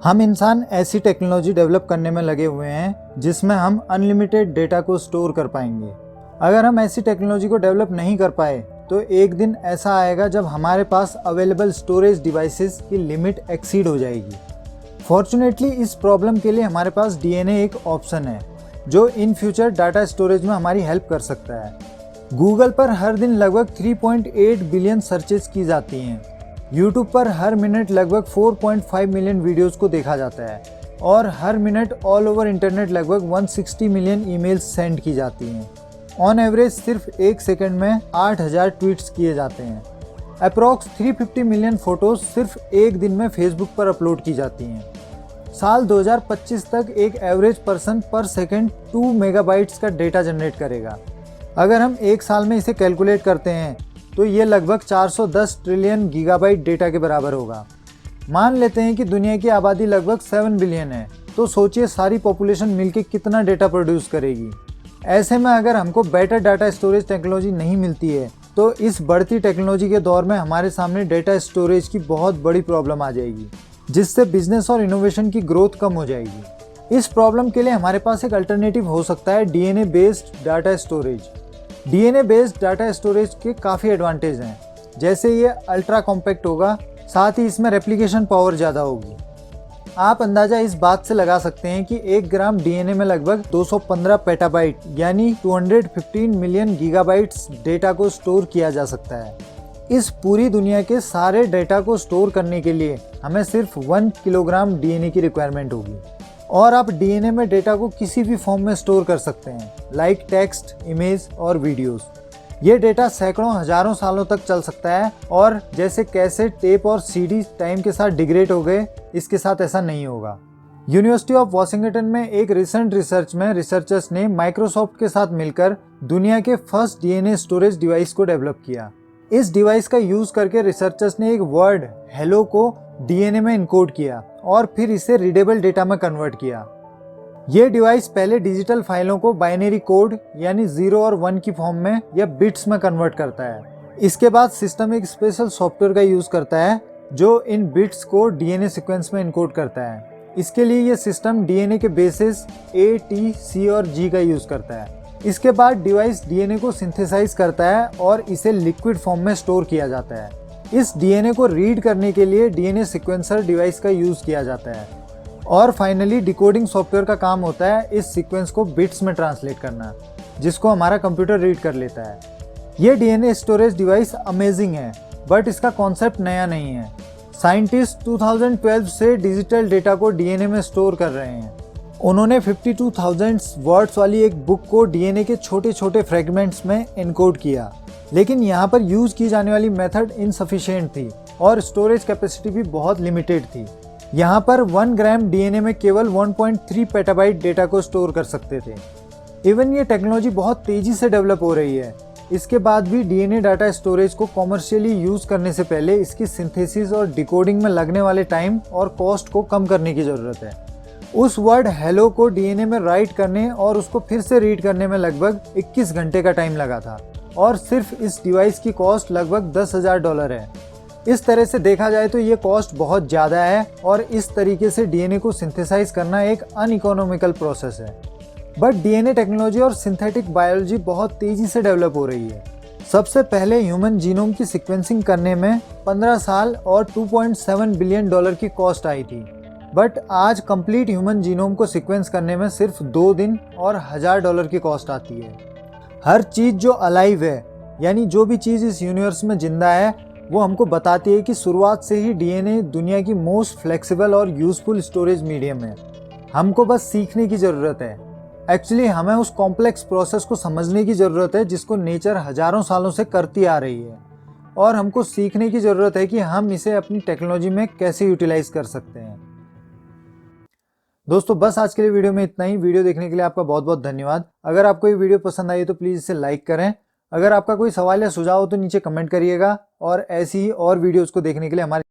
हम इंसान ऐसी टेक्नोलॉजी डेवलप करने में लगे हुए हैं जिसमें हम अनलिमिटेड डेटा को स्टोर कर पाएंगे। अगर हम ऐसी टेक्नोलॉजी को डेवलप नहीं कर पाए तो एक दिन ऐसा आएगा जब हमारे पास अवेलेबल स्टोरेज डिवाइसेस की लिमिट एक्सीड हो जाएगी। फॉर्चुनेटली इस प्रॉब्लम के लिए हमारे पास डीएनए एक ऑप्शन है जो इन फ्यूचर डाटा स्टोरेज में हमारी हेल्प कर सकता है। गूगल पर हर दिन लगभग 3.8 बिलियन सर्चेस की जाती हैं। यूट्यूब पर हर मिनट लगभग 4.5 मिलियन वीडियोस को देखा जाता है और हर मिनट ऑल ओवर इंटरनेट लगभग 160 मिलियन ईमेल्स सेंड की जाती हैं। ऑन एवरेज सिर्फ एक सेकंड में 8000 ट्वीट्स किए जाते हैं। अप्रॉक्स 350 मिलियन फ़ोटोज़ सिर्फ एक दिन में फेसबुक पर अपलोड की जाती हैं। साल 2025 तक एक एवरेज पर्सन पर सेकंड 2 मेगाबाइट्स का डेटा जनरेट करेगा। अगर हम एक साल में इसे कैलकुलेट करते हैं तो ये लगभग 410 ट्रिलियन गीगाबाइट डेटा के बराबर होगा। मान लेते हैं कि दुनिया की आबादी लगभग 7 बिलियन है, तो सोचिए सारी पॉपुलेशन मिलकर कितना डेटा प्रोड्यूस करेगी। ऐसे में अगर हमको बेटर डाटा स्टोरेज टेक्नोलॉजी नहीं मिलती है तो इस बढ़ती टेक्नोलॉजी के दौर में हमारे सामने डेटा स्टोरेज की बहुत बड़ी प्रॉब्लम आ जाएगी, जिससे बिजनेस और इनोवेशन की ग्रोथ कम हो जाएगी। इस प्रॉब्लम के लिए हमारे पास एक अल्टरनेटिव हो सकता है DNA based data storage. DNA based data storage के काफ़ी एडवांटेज हैं, जैसे ये अल्ट्रा कॉम्पैक्ट होगा, साथ ही इसमें रेप्लिकेशन पावर ज़्यादा होगी। आप अंदाज़ा इस बात से लगा सकते हैं कि 1 ग्राम डीएनए में लगभग 215 पेटाबाइट यानी 215 मिलियन गीगाबाइट्स डेटा को स्टोर किया जा सकता है। इस पूरी दुनिया के सारे डेटा को स्टोर करने के लिए हमें सिर्फ 1 किलोग्राम डीएनए की रिक्वायरमेंट होगी और आप डीएनए में डेटा को किसी भी फॉर्म में स्टोर कर सकते हैं, लाइक टेक्स्ट, इमेज और वीडियोस। ये डेटा सैकड़ों हजारों सालों तक चल सकता है और जैसे कैसेट, टेप और सीडी टाइम के साथ डिग्रेड हो गए, इसके साथ ऐसा नहीं होगा। यूनिवर्सिटी ऑफ वॉशिंगटन में एक रिसेंट रिसर्च में रिसर्चर्स ने माइक्रोसॉफ्ट के साथ मिलकर दुनिया के फर्स्ट डीएनए स्टोरेज डिवाइस को डेवलप किया। इस डिवाइस का यूज करके रिसर्चर्स ने एक वर्ड हेलो को डीएनए में इनकोड किया और फिर इसे रीडेबल डेटा में कन्वर्ट किया। ये डिवाइस पहले डिजिटल फाइलों को बाइनरी कोड यानी 0 और 1 की फॉर्म में या बिट्स में कन्वर्ट करता है। इसके बाद सिस्टम एक स्पेशल सॉफ्टवेयर का यूज करता है जो इन बिट्स को डीएनए सीक्वेंस में इनकोड करता है। इसके लिए ये सिस्टम डीएनए के बेसिस A, T, C और G का यूज करता है। इसके बाद डिवाइस डीएनए को सिंथेसाइज करता है और इसे लिक्विड फॉर्म में स्टोर किया जाता है। इस डीएनए को रीड करने के लिए डीएनए सीक्वेंसर डिवाइस का यूज किया जाता है और फाइनली डिकोडिंग सॉफ्टवेयर का काम होता है इस सीक्वेंस को बिट्स में ट्रांसलेट करना, जिसको हमारा कंप्यूटर रीड कर लेता है। ये डीएनए स्टोरेज डिवाइस अमेजिंग है, बट इसका कॉन्सेप्ट नया नहीं है। साइंटिस्ट 2012 से डिजिटल डेटा को डीएनए में स्टोर कर रहे हैं। उन्होंने 52,000 वर्ड्स वाली एक बुक को डीएनए के छोटे छोटे फ्रेगमेंट्स में एनकोड किया, लेकिन यहाँ पर यूज की जाने वाली मेथड इनसफिशिएंट थी और स्टोरेज कैपेसिटी भी बहुत लिमिटेड थी। यहाँ पर 1 ग्राम डीएनए में केवल 1.3 पेटाबाइट डेटा को स्टोर कर सकते थे। इवन ये टेक्नोलॉजी बहुत तेजी से डेवलप हो रही है। इसके बाद भी डीएनए डाटा स्टोरेज को कॉमर्शियली यूज करने से पहले इसकी सिंथेसिस और डिकोडिंग में लगने वाले टाइम और कॉस्ट को कम करने की जरूरत है। उस वर्ड हेलो को डीएनए में राइट करने और उसको फिर से रीड करने में लगभग 21 घंटे का टाइम लगा था और सिर्फ इस डिवाइस की कॉस्ट लगभग $10,000 है। इस तरह से देखा जाए तो ये कॉस्ट बहुत ज़्यादा है और इस तरीके से डीएनए को सिंथेसाइज करना एक अनइकोनॉमिकल प्रोसेस है। बट डीएनए टेक्नोलॉजी और सिंथेटिक बायोलॉजी बहुत तेज़ी से डेवलप हो रही है। सबसे पहले ह्यूमन जीनोम की सीक्वेंसिंग करने में 15 साल और $2.7 बिलियन की कॉस्ट आई थी, बट आज कंप्लीट ह्यूमन जीनोम को सीक्वेंस करने में सिर्फ 2 दिन और $1000 की कॉस्ट आती है। हर चीज़ जो अलाइव है, यानी जो भी चीज़ इस यूनिवर्स में जिंदा है, वो हमको बताती है कि शुरुआत से ही डीएनए दुनिया की मोस्ट फ्लेक्सिबल और यूजफुल स्टोरेज मीडियम है। हमको बस सीखने की ज़रूरत है। एक्चुअली हमें उस कॉम्प्लेक्स प्रोसेस को समझने की ज़रूरत है जिसको नेचर हज़ारों सालों से करती आ रही है और हमको सीखने की ज़रूरत है कि हम इसे अपनी टेक्नोलॉजी में कैसे यूटिलाइज कर सकते हैं। दोस्तों बस आज के लिए वीडियो में इतना ही। वीडियो देखने के लिए आपका बहुत बहुत धन्यवाद। अगर आपको ये वीडियो पसंद आई तो प्लीज़ इसे लाइक करें। अगर आपका कोई सवाल या सुझाव हो तो नीचे कमेंट करिएगा और ऐसी ही और वीडियोज़ को देखने के लिए हमारे